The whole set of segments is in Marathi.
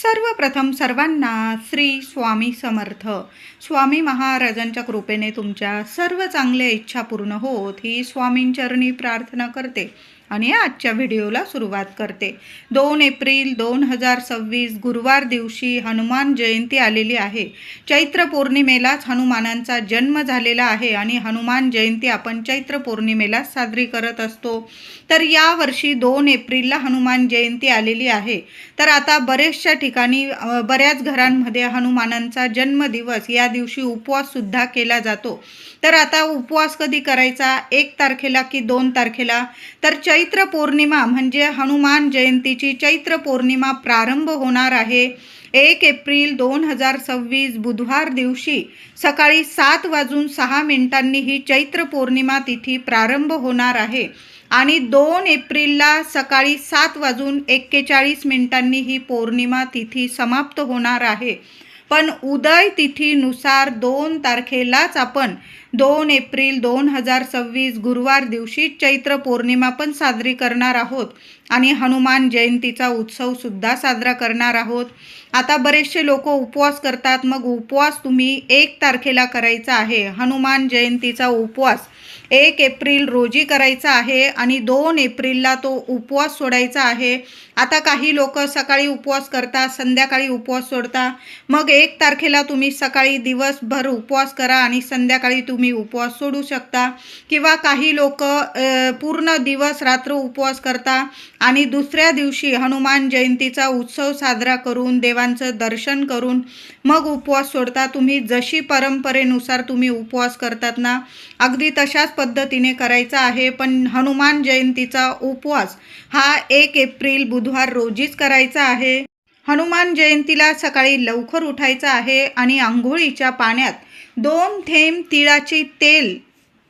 सर्वप्रथम सर्वांना श्री स्वामी समर्थ. स्वामी महाराजांच्या कृपेने तुमच्या सर्व चांगल्या इच्छा पूर्ण होत ही स्वामींचरणी प्रार्थना करते आणि आजच्या व्हिडिओला सुरुवात करते. 2 एप्रिल 2026 गुरुवार दिवशी हनुमान जयंती आलेली आहे. चैत्र पौर्णिमेलाच हनुमानांचा जन्म झालेला आहे आणि हनुमान जयंती आपण चैत्र पौर्णिमेला साजरी करत असतो. तर यावर्षी 2 एप्रिलला हनुमान जयंती आलेली आहे. तर आता बरेचशा ठिकाणी बऱ्याच घरांमध्ये हनुमानांचा जन्मदिवस या दिवशी उपवाससुद्धा केला जातो. तर आता उपवास कधी करायचा, 1 तारखेला की 2 तारखेला? तर चैत्र पौर्णिमा म्हणजे हनुमान जयंतीची चैत्र पौर्णिमा प्रारंभ होणार आहे 1 एप्रिल 2026 बुधवार दिवशी सकाळी 7:06 ही चैत्र पौर्णिमा तिथी प्रारंभ होणार आहे आणि 2 एप्रिलला सकाळी 7:41 ही पौर्णिमा तिथी समाप्त होणार आहे. पण उदय तिथीनुसार 2 तारखेलाच आपण 2 एप्रिल 2026 गुरुवार दिवशी चैत्र पौर्णिमा पण साजरी करणार आहोत आणि हनुमान जयंतीचा उत्सवसुद्धा साजरा करणार आहोत. आता बरेचसे लोक उपवास करतात. मग उपवास तुम्ही 1 तारखेला करायचा आहे. हनुमान जयंतीचा उपवास 1 एप्रिल रोजी करायचा आहे आणि 2 एप्रिलला तो उपवास सोडायचा आहे. आता काही लोक सकाळी उपवास करतात, संध्याकाळी उपवास सोडता. मग 1 तारखेला तुम्ही सकाळी दिवसभर उपवास करा आणि संध्याकाळी तुम्ही उपवास सोडू शकता. किंवा काही लोक पूर्ण दिवस रात्र उपवास करता आणि दुसऱ्या दिवशी हनुमान जयंतीचा उत्सव साजरा करून देवांचं दर्शन करून मग उपवास सोडता. तुम्ही जशी परंपरेनुसार तुम्ही उपवास करतात ना, अगदी तशाच पद्धतीने करायचा आहे. पण हनुमान जयंतीचा उपवास हा 1 एप्रिल बुधवार रोजीच करायचा आहे. हनुमान जयंतीला सकाळी लवकर उठायचं आहे आणि आंघोळीच्या पाण्यात 2 थेंब तिळाचे तेल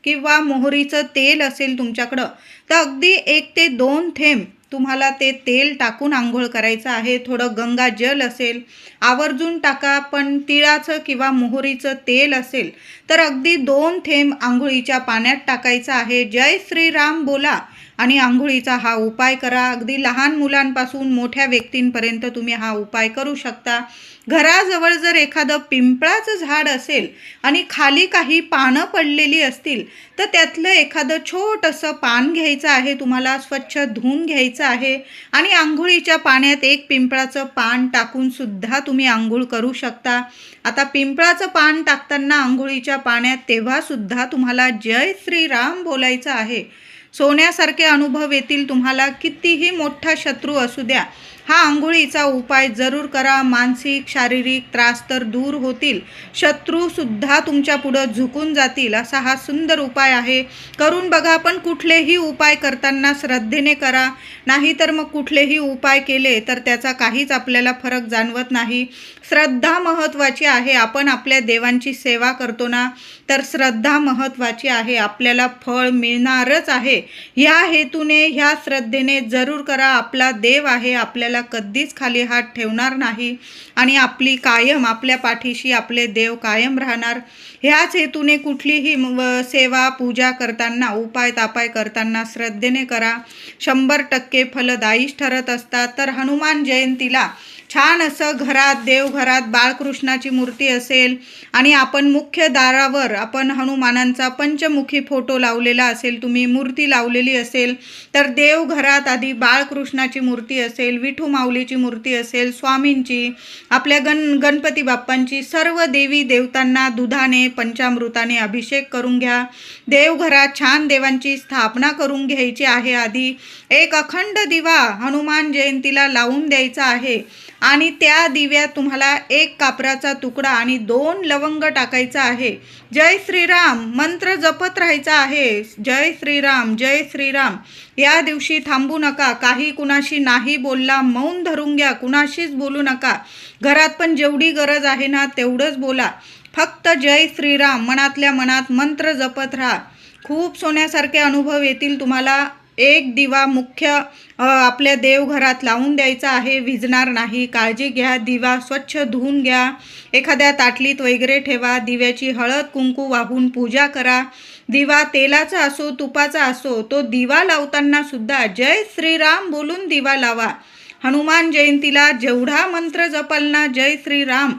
किंवा मोहरीचं तेल असेल तुमच्याकडं तर अगदी 1 ते 2 थेंब तुम्हाला ते तेल टाकून आंघोळ करायचं आहे. थोडं गंगाजल असेल आवर्जून टाका, पण तिळाचं किंवा मोहरीचं तेल असेल तर अगदी 2 थेंब आंघोळीच्या पाण्यात टाकायचं आहे. जय श्रीराम बोला आणि आंघोळीचा हा उपाय करा. अगदी लहान मुलांपासून मोठ्या व्यक्तींपर्यंत तुम्ही हा उपाय करू शकता. घराजवळ जर एखादं पिंपळाचं झाड असेल आणि खाली काही पानं पडलेली असतील तर त्यातलं एखादं छोटंसं पान घ्यायचं आहे. तुम्हाला स्वच्छ धुवून घ्यायचं आहे आणि आंघोळीच्या पाण्यात 1 पिंपळाचं पान टाकून सुद्धा तुम्ही आंघोळ करू शकता. आता पिंपळाचं पान टाकताना आंघोळीच्या पाण्यात तेव्हा सुद्धा तुम्हाला जय श्रीराम बोलायचं आहे. सोन्यासारखे अनुभव येतील तुम्हाला. कितीही मोठा शत्रू असू द्या, हा आंघोळीचा उपाय जरूर करा. मानसिक शारीरिक त्रास तर दूर होतील, शत्रूसुद्धा तुमच्या पुढं झुकून जातील असा हा सुंदर उपाय आहे. करून बघा. पण कुठलेही उपाय करताना श्रद्धेने करा. नाहीतर मग कुठलेही उपाय केले तर त्याचा काहीच आपल्याला फरक जाणवत नाही. श्रद्धा महत्त्वाची आहे. आपण आपल्या देवांची सेवा करतो ना, तर श्रद्धा महत्त्वाची आहे. आपल्याला फळ मिळणारच आहे. ह्या हेतूने ह्या श्रद्धेने जरूर करा. आपला देव आहे, आपल्याला कधीच खाली हात ठेवणार नाही आणि आपली कायम आपल्या पाठीशी आपले देव कायम राहणार. ह्याच हेतूने कुठलीही सेवा पूजा करताना उपाय तापाय करताना श्रद्धेने करा. 100% फलदायीच ठरत असतात. तर हनुमान जयंतीला छान असं घरात देवघरात बाळकृष्णाची मूर्ती असेल आणि आपण मुख्य दारावर आपण हनुमानांचा पंचमुखी फोटो लावलेला असेल, तुम्ही मूर्ती लावलेली असेल तर देवघरात आधी बाळकृष्णाची मूर्ती असेल, विठू माऊलीची मूर्ती असेल, स्वामींची, आपल्या गणपती बाप्पांची, सर्व देवी देवतांना दुधाने पंचामृताने अभिषेक करून घ्या. देवघरात छान देवांची स्थापना करून घ्यायची आहे. आधी 1 अखंड दिवा हनुमान जयंतीला लावून द्यायचा आहे आणि त्या दिव्यात तुम्हाला 1 कापराचा तुकडा आणि 2 लवंग टाकायचा आहे. जय श्रीराम मंत्र जपत राहायचा आहे. जय श्रीराम जय श्रीराम. या दिवशी थांबू नका. काही कुणाशी नाही बोलला, मौन धरून घ्या. कुणाशीच बोलू नका. घरात पण जेवढी गरज आहे ना तेवढंच बोला. फक्त जय श्रीराम मनातल्या मनात मंत्र जपत राहा. खूप सोन्यासारखे अनुभव येतील तुम्हाला. 1 दिवा मुख्य आपल्या देवघरात लावून द्यायचा आहे, विझणार नाही. काळजी घ्या. दिवा स्वच्छ धुवून घ्या. एखाद्या ताटलीत वगैरे ठेवा. दिव्याची हळद कुंकू वाहून पूजा करा. दिवा तेलाचा असो तुपाचा असो, तो दिवा लावताना सुद्धा जय श्रीराम बोलून दिवा लावा. हनुमान जयंतीला जेवढा मंत्र जपाल ना जय श्रीराम,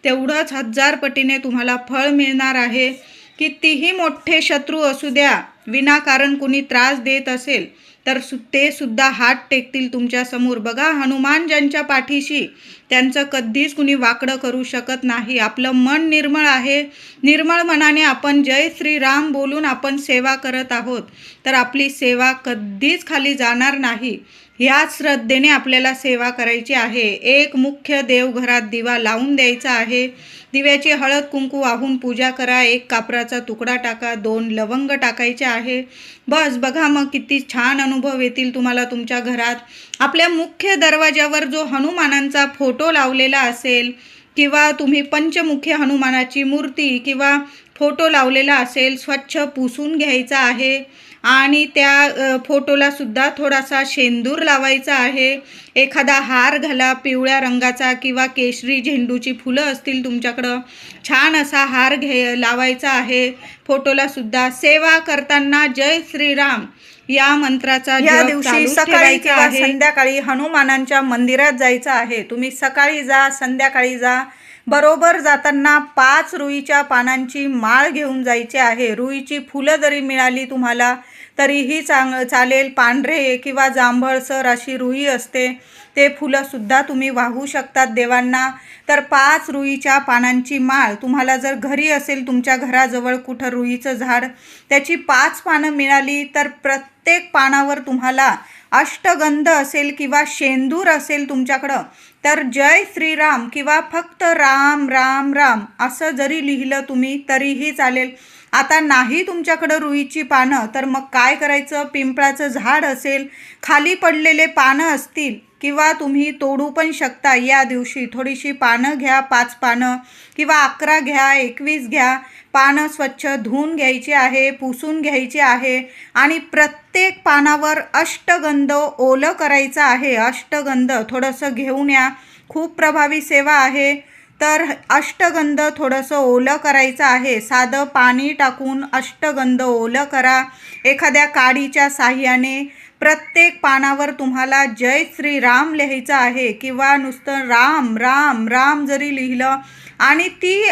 तेवढंच 1000 पटीने तुम्हाला फळ मिळणार आहे. कितीही मोठे शत्रू असू द्या, विनाकारण कुणी त्रास देत असेल तर ते सुद्धा हात टेकतील तुमच्या समोर. बघा, हनुमान ज्यांच्या पाठीशी, त्यांचं कधीच कुणी वाकडं करू शकत नाही. आपलं मन निर्मळ आहे, निर्मळ मनाने आपण जय श्रीराम बोलून आपण सेवा करत आहोत, तर आपली सेवा कधीच खाली जाणार नाही. ह्याच श्रद्धेने आपल्याला सेवा करायची आहे. एक मुख्य देवघरात दिवा लावून द्यायचा आहे. दिव्याची हळद कुंकू वाहून पूजा करा. 1 कापराचा तुकडा टाका, 2 लवंग टाकायचे आहे. बस बघा, मग किती छान अनुभव येतील तुम्हाला तुमच्या घरात. आपल्या मुख्य दरवाजावर जो हनुमानांचा फोटो लावलेला असेल किंवा तुम्ही पंचमुखी हनुमानाची मूर्ती किंवा फोटो लावलेला असेल, स्वच्छ पुसून घ्यायचा आहे आणि त्या फोटोला सुद्धा थोडासा शेंदूर लावायचा आहे. एखादा हार घाला, पिवळ्या रंगाचा किंवा केशरी झेंडूची फुलं असतील तुमच्याकडं, छान असा हार लावायचा आहे. फोटोला सुद्धा सेवा करताना जय श्रीराम या मंत्राचा या दिवशी सकाळी किंवा संध्याकाळी हनुमानांच्या मंदिरात जायचं आहे. तुम्ही सकाळी जा, संध्याकाळी जा. बरोबर जाताना 5 रुईच्या पानांची माळ घेऊन जायची आहे. रुईची फुलं जरी मिळाली तुम्हाला तरीही चालेल. पांढरे किंवा जांभळसर अशी रुई असते, ते फुलंसुद्धा तुम्ही वाहू शकतात देवांना. तर 5 रुईच्या पानांची माळ तुम्हाला जर घरी असेल, तुमच्या घराजवळ कुठं रुईचं झाड, त्याची 5 पानं मिळाली तर प्रत्येक पानावर तुम्हाला अष्टगंध असेल किंवा शेंदूर असेल तुमच्याकडं, तर जय श्रीराम किंवा फक्त राम राम राम असं जरी लिहिलं तुम्ही तरीही चालेल. आता नाही तुमच्याकडं रुईची पानं, तर मग काय करायचं, पिंपळाचं झाड असेल, खाली पडलेले पानं असतील किंवा तुम्ही तोडू पण शकता. या दिवशी थोडीशी पानं घ्या, 5 पानं किंवा 11 घ्या, 21 घ्या. पानं स्वच्छ धुवून घ्यायची आहे, पुसून घ्यायची आहे आणि प्रत्येक पानावर अष्टगंध ओलं करायचं आहे. अष्टगंध थोडंसं घेऊन या, खूप प्रभावी सेवा आहे. तर अष्टगंध थोडंसं ओलं करायचं आहे. साधं पाणी टाकून अष्टगंध ओलं करा. एखाद्या काडीच्या साह्याने प्रत्येक पानावर तुम्हाला जय श्रीराम लिहायचं आहे किंवा नुसतं राम राम राम जरी लिहिलं आणि ती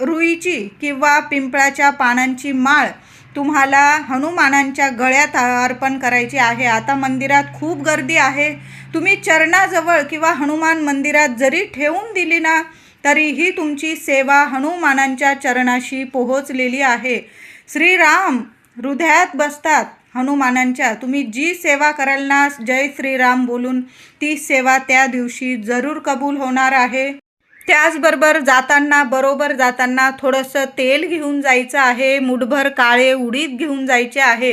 रुईची किंवा पिंपळाच्या पानांची माळ तुम्हाला हनुमानांच्या गळ्यात अर्पण करायची आहे. आता मंदिरात खूप गर्दी आहे, तुम्ही चरणाजवळ किंवा हनुमान मंदिरात जरी ठेवून दिली ना तरीही तुमची सेवा हनुमानांच्या चरणाशी पोहोचलेली आहे. श्रीराम हृदयात बसतात हनुमानांच्या. तुम्ही जी सेवा कराल ना जय श्रीराम बोलून, ती सेवा त्या दिवशी जरूर कबूल होणार आहे. त्याचबरोबर बरोबर जाताना थोडंसं तेल घेऊन जायचं आहे. मुठभर काळे उडीद घेऊन जायचे आहे.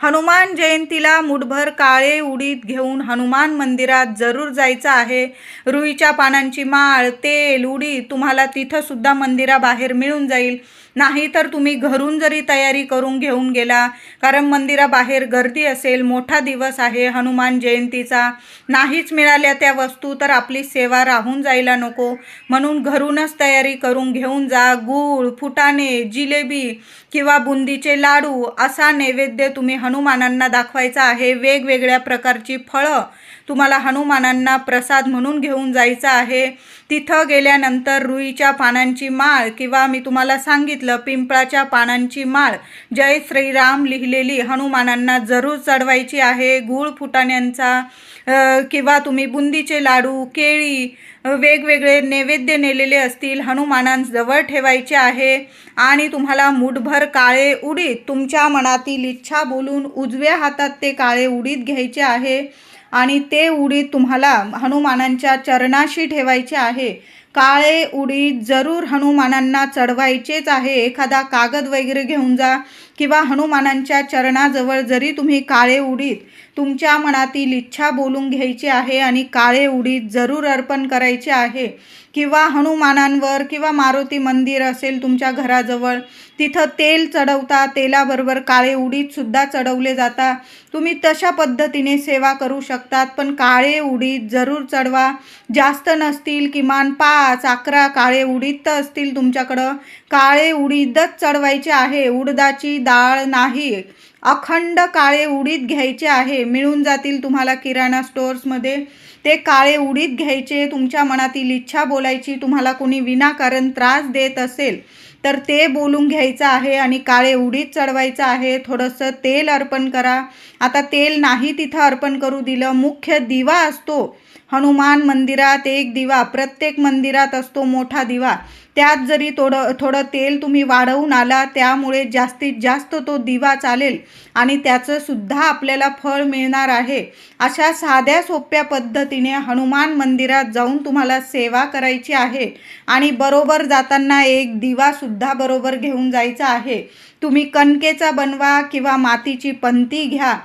हनुमान जयंतीला मुठभर काळे उडीद घेऊन हनुमान मंदिरात जरूर जायचं आहे. रुईच्या पानांची माळ, तेल, उडीद तुम्हाला तिथंसुद्धा मंदिराबाहेर मिळून जाईल. नाहीतर तुम्ही घरून जरी तयारी करून घेऊन गेला, कारण मंदिराबाहेर गर्दी असेल, मोठा दिवस आहे हनुमान जयंतीचा, नाहीच मिळाल्या त्या वस्तू तर आपली सेवा राहून जायला नको. म्हणून घरूनच तयारी करून घेऊन जा. गूळ, फुटाणे, जिलेबी किंवा बुंदीचे लाडू असा नैवेद्य तुम्ही हनुमानांना दाखवायचा आहे. वेगवेगळ्या प्रकारची फळं तुम्हाला हनुमानांना प्रसाद म्हणून घेऊन जायचं आहे. तिथं गेल्यानंतर रुईच्या पानांची माळ किंवा मी तुम्हाला सांगितलं पिंपळाच्या पानांची माळ जय श्रीराम लिहिलेली हनुमानांना जरूर चढवायची आहे. गूळ, फुटाण्यांचा किंवा तुम्ही बुंदीचे लाडू, केळी, वेगवेगळे नैवेद्य नेलेले असतील हनुमानांजवळ ठेवायचे आहे. आणि तुम्हाला मुठभर काळे उडीद तुमच्या मनातील इच्छा बोलून उजव्या हातात ते काळे उडीद घ्यायचे आहे आणि ते उडीद तुम्हाला हनुमानांच्या चरणाशी ठेवायचे आहे. काळे उडीद जरूर हनुमानांना चढवायचेच आहे. एखादा कागद वगैरे घेऊन जा किंवा हनुमानांच्या चरणाजवळ जरी तुम्ही काळे उडीद तुमच्या मनातील इच्छा बोलून घ्यायची आहे आणि काळे उडीद जरूर अर्पण करायचे आहे. किंवा हनुमानांवर किंवा मारुती मंदिर असेल तुमच्या घराजवळ, तिथं तेल चढवता, तेलाबरोबर काळे उडीदसुद्धा चढवले जातात. तुम्ही तशा पद्धतीने सेवा करू शकतात, पण काळे उडीद जरूर चढवा. जास्त नसतील, किमान 5-11 काळे उडीद तर असतील तुमच्याकडं, काळे उडीदच चढवायचे आहे. उडदाची डाळ नाही, अखंड काळे उडीद घ्यायचे आहे. मिळून जातील तुम्हाला किराणा स्टोअर्समध्ये. ते काळे उडीद घ्यायचे. तुमच्या मनातील इच्छा बोलायची. तुम्हाला कोणी विनाकारण त्रास देत असेल तर ते बोलून घ्यायचं आहे आणि काळे उडीद चढवायचं आहे. थोडंसं तेल अर्पण करा. आता तेल नाही तिथं अर्पण करू दिलं, मुख्य दिवा असतो हनुमान मंदिरात, एक दिवा प्रत्येक मंदिरात असतो, मोठा दिवा. त्यात जरी थोडं तेल तुम्ही वाढवून आला, त्यामुळे जास्तीत जास्त तो दिवा चालेल आणि त्याचं सुद्धा आपल्याला फळ मिळणार आहे. अशा साध्या सोप्या पद्धतीने हनुमान मंदिरात जाऊन तुम्हाला सेवा करायची आहे आणि बरोबर जाताना एक दिवा सुद्धा बरोबर घेऊन जायचा आहे. तुम्ही कणकेचा बनवा किंवा मातीची पंती घ्या,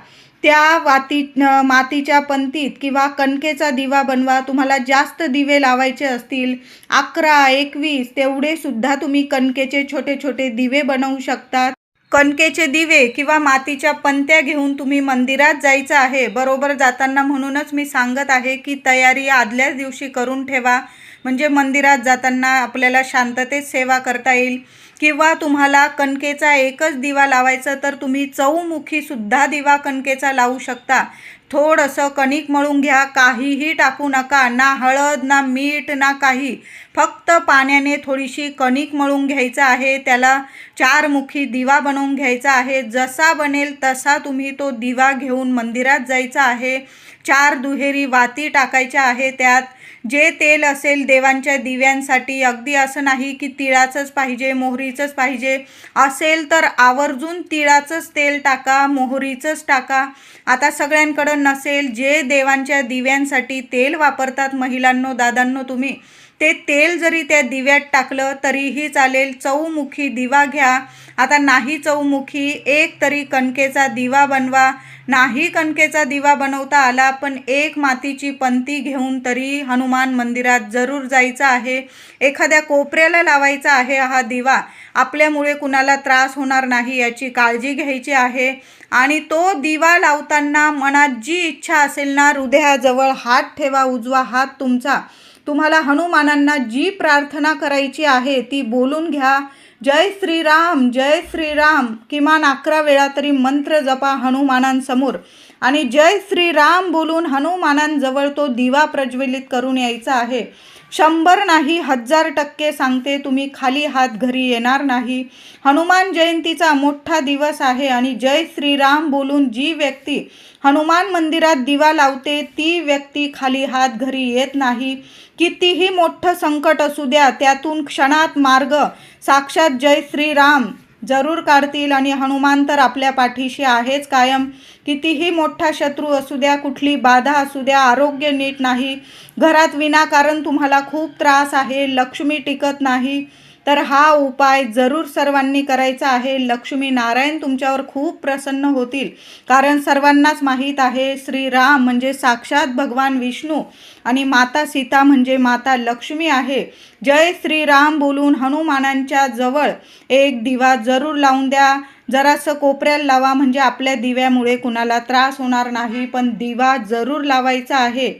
त्या मातीच्या पंतीत किंवा कणकेचा दिवा बनवा. तुम्हाला जास्त दिवे लावायचे असतील 11, 21 तेवढे सुद्धा तुम्ही कणकेचे छोटे छोटे दिवे बनवू शकतात. कणकेचे दिवे किंवा मातीच्या पंत्या घेऊन तुम्ही मंदिरात जायचं आहे बरोबर जाताना. म्हणूनच मी सांगत आहे की तयारी आदल्याच दिवशी करून ठेवा, म्हणजे मंदिरात जाताना आपल्याला शांततेत सेवा करता येईल. किंवा तुम्हाला कणकेचा एकच दिवा लावायचा तर तुम्ही चौमुखीसुद्धा दिवा कणकेचा लावू शकता. थोडंसं कणिक मळून घ्या, काहीही टाकू नका, ना हळद ना मीठ ना काही, फक्त पाण्याने थोडीशी कणिक मळून घ्यायचं आहे. त्याला 4 मुखी दिवा बनवून घ्यायचा आहे. जसा बनेल तसा तुम्ही तो दिवा घेऊन मंदिरात जायचा आहे. 4 दुहेरी वाती टाकायच्या आहे. त्यात जे तेल असेल देवांच्या दिव्यांसाठी, अगदी असं नाही की तिळाचंच पाहिजे, मोहरीचंच पाहिजे, असेल तर आवर्जून तिळाचंच तेल टाका, मोहरीचंच टाका. आता सगळ्यांकडं नसेल, जे देवांच्या दिव्यांसाठी तेल वापरतात महिलांनो, दादांनो, तुम्ही ते तेल जरी त्या दिव्यात टाकलं तरीही चालेल. चौमुखी दिवा घ्या. आता नाही चौमुखी, एक तरी कणकेचा दिवा बनवा. नाही कणकेचा दिवा बनवता आला पण एक मातीची पंती घेऊन तरी हनुमान मंदिरात जरूर जायचं आहे. एखाद्या कोपऱ्याला लावायचा आहे हा दिवा. आपल्यामुळे कुणाला त्रास होणार नाही याची काळजी घ्यायची आहे. आणि तो दिवा लावताना मनात जी इच्छा असेल ना, हृदयाजवळ हात ठेवा, उजवा हात तुमचा. तुम्हाला हनुमानांना जी प्रार्थना करायची आहे ती बोलून घ्या. जय श्रीराम, जय श्रीराम किमान 11 वेळा तरी मंत्र जपा हनुमानांसमोर आणि जय श्रीराम बोलून हनुमानांजवळ तो दिवा प्रज्वलित करून यायचा आहे. 100 नाही 1000% सांगते, तुम्ही खाली हात घरी येणार नाही. हनुमान जयंतीचा मोठा दिवस आहे आणि जय श्रीराम बोलून जी व्यक्ती हनुमान मंदिरात दिवा लावते ती व्यक्ती खाली हात घरी येत नाही. कितीही मोठं संकट असू द्या, त्यातून क्षणात मार्ग साक्षात जय श्रीराम जरूर काढतील आणि हनुमान तर आपल्या पाठीशी आहेच कायम. कितीही मोठा शत्रू असू द्या, कुठली बाधा असू द्या, आरोग्य नीट नाही, घरात विनाकारण तुम्हाला खूप त्रास आहे, लक्ष्मी टिकत नाही, तर हा उपाय जरूर सर्वांनी करायचा आहे. लक्ष्मी नारायण तुमच्यावर खूप प्रसन्न होतील. कारण सर्वांनाच माहीत आहे श्रीराम म्हणजे साक्षात भगवान विष्णू आणि माता सीता म्हणजे माता लक्ष्मी आहे. जय श्रीराम बोलून हनुमानांच्या जवळ एक दिवा जरूर लावून द्या. जरासं कोपऱ्याला लावा, म्हणजे आपल्या दिव्यामुळे कुणाला त्रास होणार नाही, पण दिवा जरूर लावायचा आहे.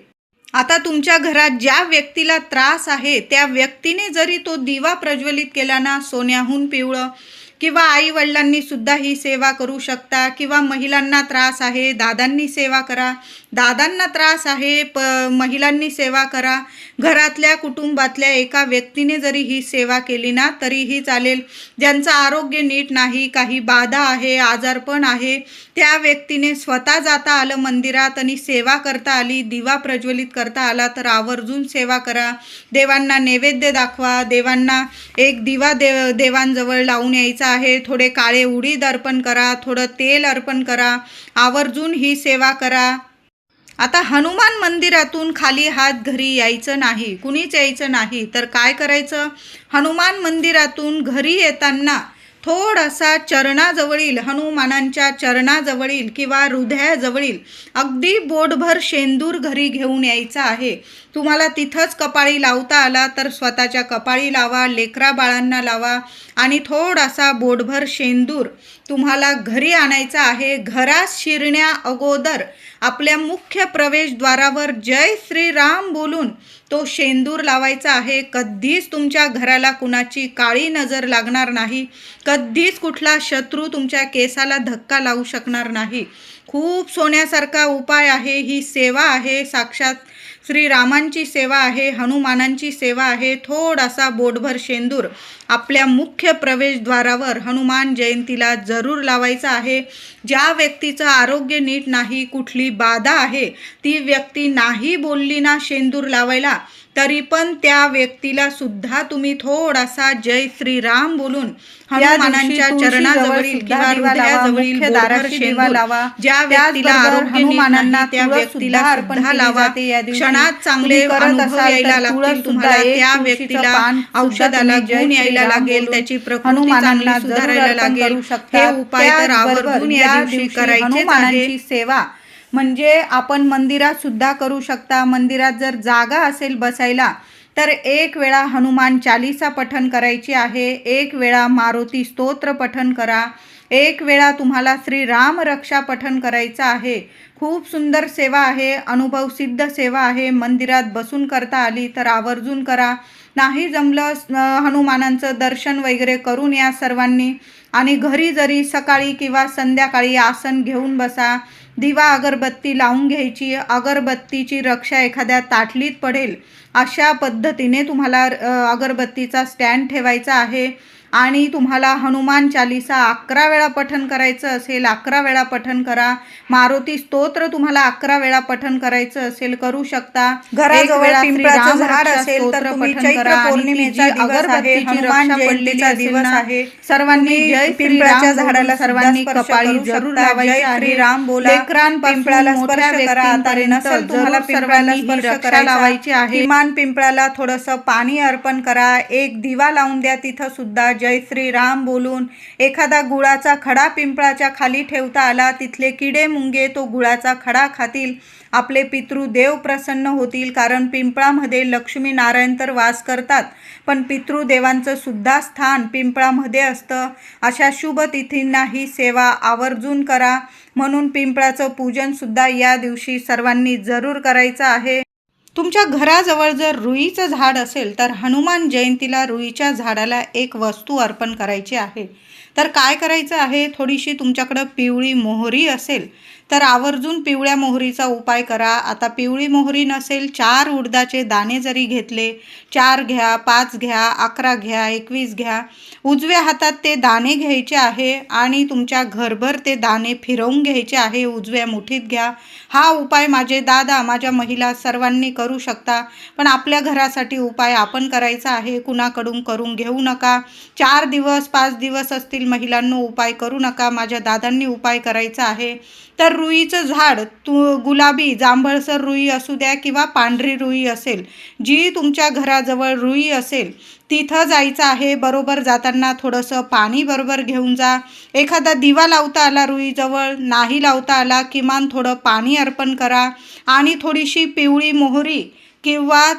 आता तुमच्या घरात ज्या व्यक्तीला त्रास आहे त्या व्यक्तीने जरी तो दिवा प्रज्वलित केला ना, सोन्याहून पिवळं, किंवा आई वडिलांनी सुद्धा ही सेवा करू शकता. किंवा महिलांना त्रास आहे, दादांनी सेवा करा. दादांना त्रास आहे, महिलांनी सेवा करा. घरातल्या कुटुंबातल्या एका व्यक्तीने जरी ही सेवा केली ना तरीही चालेल. ज्यांचं आरोग्य नीट नाही, काही बाधा आहे, आजारपण आहे, त्या व्यक्तीने स्वतः जाता आलं मंदिरात आणि सेवा करता आली, दिवा प्रज्वलित करता आला तर आवर्जून सेवा करा. देवांना नैवेद्य दाखवा. देवांना एक दिवा देवांजवळ लावून यायचा आहे. थोडे काळे उडीद अर्पण करा, थोडं तेल अर्पण करा. आवर्जून ही सेवा करा. आता हनुमान मंदिरातून खाली हात घरी यायचं नाही, कुणीच यायचं नाही. तर काय करायचं, हनुमान मंदिरातून घरी येताना थोडासा चरणाजवळील, हनुमानांच्या चरणाजवळील किंवा हृदयाजवळील अगदी बोटभर शेंदूर घरी घेऊन यायचा आहे. तुम्हाला तिथंच कपाळी लावता आला तर स्वतःच्या कपाळी लावा, लेकरा बाळांना लावा आणि थोडासा बोटभर शेंदूर तुम्हाला घरी आणायचा आहे. घरात शिरण्या अगोदर आपल्या मुख्य प्रवेशद्वारावर जय श्रीराम बोलून तो शेंदूर लावायचा आहे. कधीच तुमच्या घराला कुणाची काळी नजर लागणार नाही. कधीच कुठला शत्रू तुमच्या केसाला धक्का लावू शकणार नाही. खूप सोन्यासारखा उपाय आहे. ही सेवा आहे, साक्षात श्रीरामांची सेवा आहे, हनुमानांची सेवा आहे. थोडासा बोटभर शेंदूर आपल्या मुख्य प्रवेशद्वारावर हनुमान जयंतीला जरूर लावायचा आहे. ज्या व्यक्तीचं आरोग्य नीट नाही, कुठली बाधा आहे, ती व्यक्ती नाही बोलली ना शेंदूर लावायला, तरी पण त्या व्यक्तीला सुद्धा तुम्ही थोडासा जय श्रीराम बोलून हनुमानांच्या चरणाजवळील किंवा हृदयाजवळील बोटभर शेंदूर लावा. ज्या व्यक्तीला आरोग्य हनुमानांना त्या व्यक्तीला सुद्धा लावा. क्षणात चांगले अनुभव यायला लागतील तुम्हाला. त्या व्यक्तीला औषधाला गुण यायला लागेल, त्याची प्रकृती चांगली सुधारायला लागेल. हे उपाय तर आवर्जून या दिवशी करायचेच आहे. सेवा म्हणजे आपण मंदिरात सुद्धा करू शकता. मंदिरात जर जागा असेल बसायला तर एक वेळा हनुमान चालीसा पठण करायची आहे, एक वेळा मारुती स्तोत्र पठण करा, एक वेळा तुम्हाला श्रीराम रक्षा पठण करायचं आहे. खूप सुंदर सेवा आहे, अनुभव सिद्ध सेवा आहे. मंदिरात बसून करता आली तर आवर्जून करा. नाही जमलं हनुमानांचं दर्शन वगैरे करून या सर्वांनी. आणि घरी जरी सकाळी किंवा संध्याकाळी आसन घेऊन बसा, दिवा अगरबत्ती लावून घ्यायची. अगरबत्तीची रक्षा एखाद्या ताटलीत पडेल अशा पद्धतीने तुम्हाला अगरबत्तीचा स्टँड ठेवायचा आहे. आणि तुम्हाला हनुमान चालीसा 11 वेळा पठण करायचं असेल 11 वेळा पठण करा. मारुती स्तोत्र तुम्हाला 11 वेळा पठण करायचं असेल करू शकता. घराजवळ पिंपळाचं झाड असेल तर तुम्ही चैत्र पौर्णिमेचा अगरबत्तीची रक्षा पडलेला दिवस आहे. सर्वांनी जय पिंपळाच्या झाडाला सर्वांनी कपाळी जरूर लावायची आहे. श्रीराम बोला. पिंपळाला स्पर्श करा. आता नसेल तुम्हाला पिंपळाला स्पर्श लावायची आहे. किमान पिंपळाला थोडंसं पाणी अर्पण करा. एक दिवा लावून द्या तिथं सुद्धा जय श्रीराम बोलून. एखादा गुळाचा खडा पिंपळाच्या खाली ठेवता आला, तिथले किडे मुंगे तो गुळाचा खडा खातील. आपले पितृदेव प्रसन्न होतील. कारण पिंपळामध्ये लक्ष्मी नारायण तर वास करतात, पण पितृदेवांचं सुद्धा स्थान पिंपळामध्ये असतं. अशा शुभ तिथींना ही सेवा आवर्जून करा. म्हणून पिंपळाचं पूजन सुद्धा या दिवशी सर्वांनी जरूर करायचं आहे. तुमच्या घराजवळ जर रुईचं झाड असेल तर हनुमान जयंतीला रुईच्या झाडाला एक वस्तू अर्पण करायची आहे. तर काय करायचं आहे, थोडीशी तुमच्याकडं पिवळी मोहरी असेल तर आवर्जून पिवळ्या मोहरीचा उपाय करा. आता पिवळी मोहरी नसेल 4 उडदाचे दाणे जरी घेतले, 4 घ्या, 5 घ्या, 11 घ्या, 21 घ्या. उजव्या हातात ते दाणे घ्यायचे आहे आणि तुमच्या घरभर ते दाणे फिरवून घ्यायचे आहे. उजव्या मुठीत घ्या. हा उपाय माझे दादा, माझ्या महिला सर्वांनी करू शकता, पण आपल्या घरासाठी उपाय आपण करायचा आहे. कुणाकडून करून घेऊ नका. 4 दिवस 5 दिवस असतील महिलांनो, उपाय करू नका. माझ्या दादांनी उपाय करायचा आहे. तर रुईचं झाड गुलाबी जांभळसर रुई असू द्या किंवा पांढरी रुई असेल, जी तुमच्या घराजवळ रुई असेल तिथं जायचं आहे. बरोबर जाताना थोडंसं पाणी बरोबर घेऊन जा. एखादा दिवा लावता आला रुईजवळ, नाही लावता आला, किमान थोडं पाणी अर्पण करा. आणि थोडीशी पिवळी मोहरी किंवा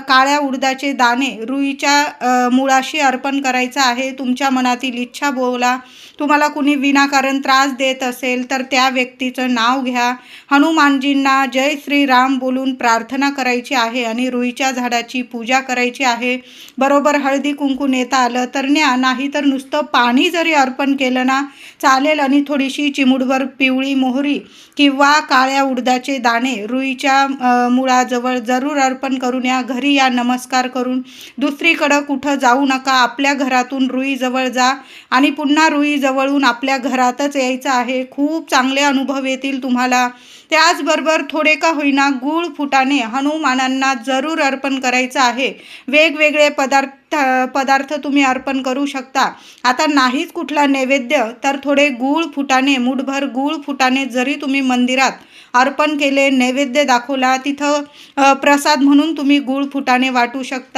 काळ्या उडदाचे दाणे रुईच्या मुळाशी अर्पण करायचं आहे. तुमच्या मनातील इच्छा बोला. तुम्हाला कुणी विनाकारण त्रास देत असेल तर त्या व्यक्तीचं नाव घ्या. हनुमानजींना जय श्रीराम बोलून प्रार्थना करायची आहे आणि रुईच्या झाडाची पूजा करायची आहे. बरोबर हळदी कुंकू नेता आलं तर न्या, नाही तर नुसतं पाणी जरी अर्पण केलं ना चालेल. आणि थोडीशी चिमूटभर पिवळी मोहरी किंवा काळ्या उडदाचे दाणे रुईच्या मुळाजवळ जरूर अर्पण करून या. घरी या नमस्कार करून. दुसरीकडं कुठं जाऊ नका. आपल्या घरातून रुईजवळ जा आणि पुन्हा रुईजवळून आपल्या घरातच यायचं आहे. खूप चांगले अनुभव येतील तुम्हाला. त्याचबरोबर थोडे का होईना गूळ फुटाणे हनुमानांना जरूर अर्पण करायचं आहे. वेगवेगळे पदार्थ तुम्ही अर्पण करू शकता. आता नाहीच कुठला नैवेद्य तर थोडे गूळ फुटाणे, मुठभर गूळ फुटाणे जरी तुम्ही मंदिरात अर्पण केले, नैवेद्य दाखवला, तिथं प्रसाद म्हणून तुम्ही गूळ फुटाणे वाटू शकता.